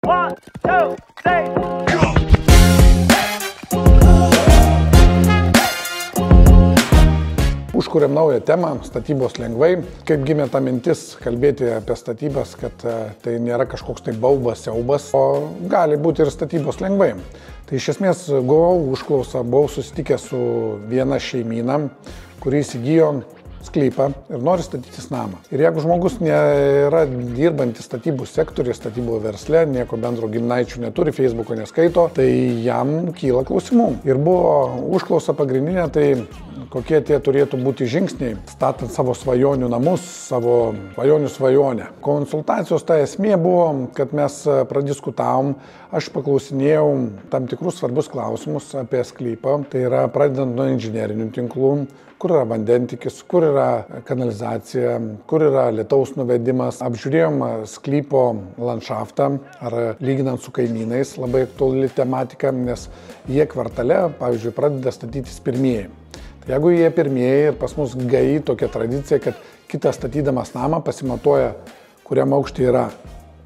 1, 2, 3. Užkuriam naują temą - statybos lengvai. Kaip gimė ta mintis kalbėti apie statybas, kad tai nėra kažkoks tai baubas, siaubas, o gali būti ir statybos lengvai. Tai iš esmės gavau užklausą, buvau susitikęs su viena šeimyna, kuri įsigijo sklypą ir nori statytis namą. Ir jeigu žmogus nėra dirbantis statybų sektoriuje, statybų versle, nieko bendro giminaičių neturi, Facebook'o neskaito, tai jam kyla klausimų. Ir buvo užklausa pagrindinė, tai kokie tie turėtų būti žingsniai, statant savo svajonių namus, savo svajonių svajonę. Konsultacijos ta esmė buvo, kad mes pradiskutavom, aš paklausinėjau tam tikrus svarbus klausimus apie sklypą, tai yra pradedant nuo inžinerinių tinklų, kur yra vandentikis, kur yra kanalizacija, kur yra lietaus nuvedimas. Apžiūrėjom sklypo landšaftą, ar lyginant su kaimynais, labai aktuali tematika, nes jie kvartale, pavyzdžiui, pradeda statytis pirmieji. Tai jeigu jie pirmieji ir pas mus GAI tokia tradicija, kad kitas statydamas namą pasimatuoja, kuriam aukštį yra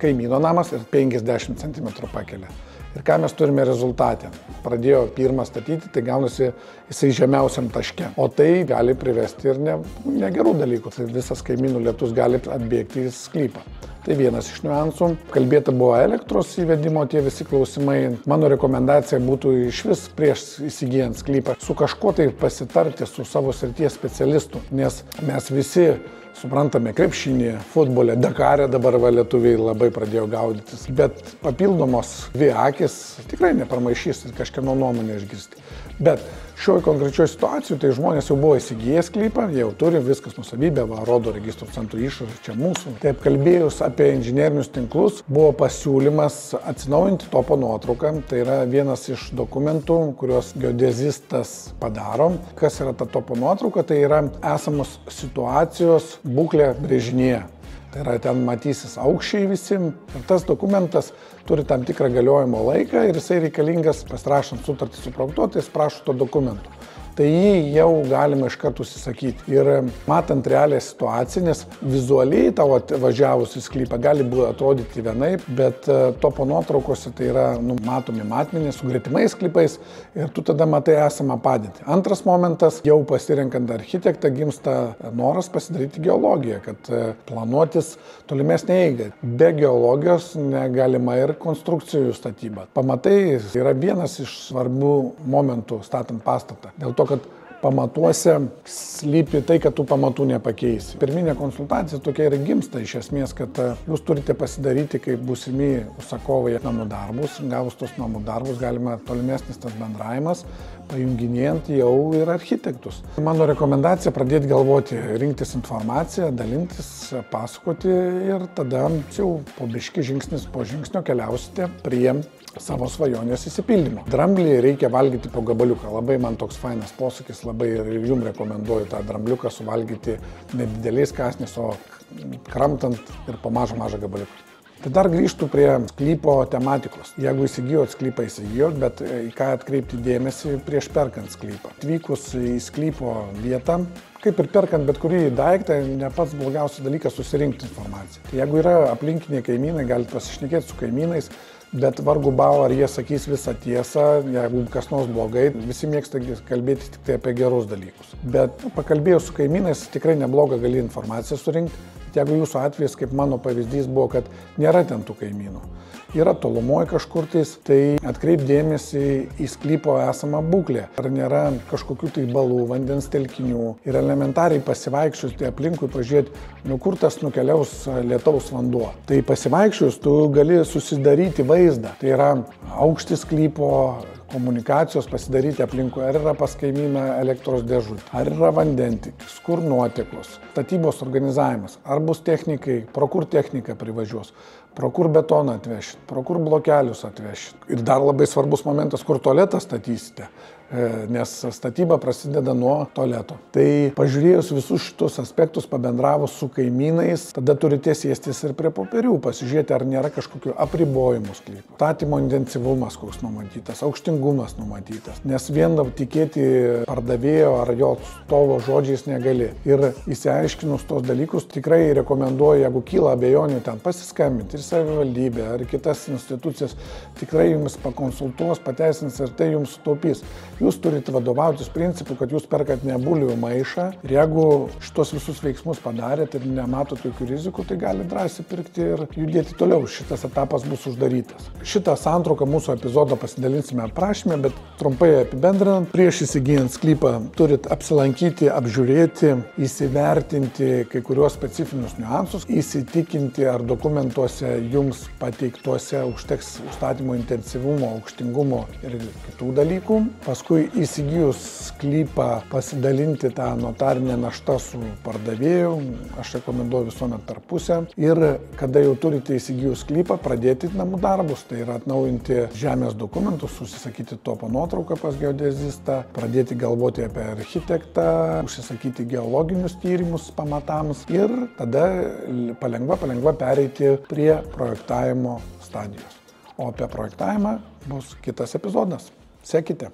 kaimyno namas ir 50 cm pakelia. Ir ką mes turime rezultatę? Pradėjo pirmą statyti, tai gaunasi jisai žemiausiam taške. O tai gali privesti ir negerų dalykų. Tai visas kaimynų lietus gali atbėgti į sklypą. Tai vienas iš niuansų. Kalbėta buvo elektros įvedimo tie visi klausimai. Mano rekomendacija būtų iš vis prieš įsigijant sklypą su kažkuo tai pasitarti su savo srities specialistu, nes mes visi suprantame krepšinį, futbolę, Dakare dabar lietuviai labai pradėjo gaudytis, bet papildomos dvi akis tikrai nepramaišys ir kažkieno nuomonę išgirsti. Bet šioje konkrečioje situacijoje tai žmonės jau buvo įsigiję sklypą, jau turi viskas nuosavybė, rodo registrų centrų išrašą, čia mūsų. Taip kalbėjus apie inžinerinius tinklus, buvo pasiūlymas atsinaujinti topo nuotrauką, tai yra vienas iš dokumentų, kuriuos geodezistas padaro. Kas yra ta topo nuotrauka, tai yra esamos situacijos būklė brėžinyje. Tai yra ten matysis aukščiai visi ir tas dokumentas turi tam tikrą galiojimo laiką ir jisai reikalingas pasirašant sutartį su projektuotojais, prašo to dokumento. Tai jį jau galima iš karto užsisakyti. Ir matant realią situaciją, nes vizualiai tavo važiavus į sklypą gali atrodyti vienaip, bet topo nuotraukose tai yra matomi matmenys su gretimais sklypais ir tu tada matai esamą padėtį. Antras momentas, jau pasirenkant architektą gimsta noras pasidaryti geologiją, kad planuotis tolimesnę eigą. Be geologijos negalima ir konstrukcijų statyba. Pamatai yra vienas iš svarbių momentų statant pastatą. Dėl to, kad pamatuose slypi tai, kad tu pamatų nepakeisi. Pirminė konsultacija tokia ir gimsta iš esmės, kad jūs turite pasidaryti kaip būsimi užsakovai namų darbus. Gavus tos namų darbus galima tolimesnis tas bendravimas, pajunginėjant jau ir architektus. Mano rekomendacija pradėti galvoti, rinktis informaciją, dalintis, pasakoti ir tada jau po biškį žingsnis po žingsnio keliausite prie savo svajonės įsipildymo. Dramblį reikia valgyti po gabaliuką. Labai man toks fainas posakis, labai ir jums rekomenduoju tą drambliuką suvalgyti nedideliais kąsniais, o kramtant ir po mažą gabaliuką. Tai dar grįžtų prie sklypo tematikos. Jeigu įsigijot sklypą, įsigijot, bet į ką atkreipti dėmesį prieš perkant sklypą. Atvykus į sklypo vietą, kaip ir perkant bet kurį daiktą, ne pats blogiausias dalykas susirinkti informaciją. Tai jeigu yra aplinkiniai kaimynai, galite pasišnekėti su kaimynais, bet vargu bau, ar jie sakys visą tiesą, jeigu kas nors blogai, visi mėgsta kalbėti tik tai apie gerus dalykus. Bet pakalbėjus su kaimynais, tikrai neblogą gali informaciją surinkti. Jeigu jūsų atvejis, kaip mano pavyzdys buvo, kad nėra ten tų kaimynų, yra tolumoje kažkur tais, tai atkreip dėmesį į sklypo esamą būklę. Ar nėra kažkokių tai balų, vandens telkinių ir elementariai pasivaikščius tai aplinkui pažiūrėti, kur tas nukeliaus lietaus vanduo. Tai pasivaikščius tu gali susidaryti vaizdą. Tai yra aukštis sklypo, komunikacijos pasidaryti aplinkui, ar yra pas kaimyną elektros dėžutė, ar yra vandentikis, kur nuotekos, statybos organizavimas, ar bus technikai, pro kur technika privažiuos, pro kur betoną atvešit, pro kur blokelius atvešit. Ir dar labai svarbus momentas, kur tualetą statysite. nes statyba prasideda nuo tualeto. Tai pažiūrėjus visus šitus aspektus, pabendravus su kaimynais, tada turite sėstis ir prie popierių, pasižiūrėti, ar nėra kažkokių apribojimų sklypo. Statymo intensyvumas koks numatytas, aukštingumas numatytas, nes vien tikėti pardavėjo ar jo atstovo žodžiais negali. Ir įsiaiškinus tos dalykus, tikrai rekomenduoju, jeigu kyla abejonių, ten pasiskambinti ir savivaldybę, ar kitas institucijas, tikrai jums pakonsultuos, pateisins ir tai jums sutaupys. Jūs turite vadovautis principu, kad jūs perkat ne bulvių maišą ir jeigu šitos visus veiksmus padarėt ir nematot jokių rizikų, tai gali drąsiai pirkti ir judėti toliau. Šitas etapas bus uždarytas. Šitą santrauką mūsų epizodo pasidalinsime aprašyme, bet trumpai apibendrinant, prieš įsigijant sklypą turit apsilankyti, apžiūrėti, įsivertinti kai kuriuos specifinius niuansus, įsitikinti, ar dokumentuose jums pateiktuose užteks užstatymo intensyvumo, aukštingumo ir kitų dalykų. Paskui įsigijus sklypą pasidalinti tą notarinę naštą su pardavėju, aš rekomenduoju visuomet per pusę. Ir kada jau turite įsigijus sklypą, pradėti namų darbus, tai yra atnaujinti žemės dokumentus, susisakyti topo nuotrauką pas geodezistą, pradėti galvoti apie architektą, užsisakyti geologinius tyrimus pamatams ir tada palengva pereiti prie projektavimo stadijos. O apie projektavimą bus kitas epizodas. Sekite.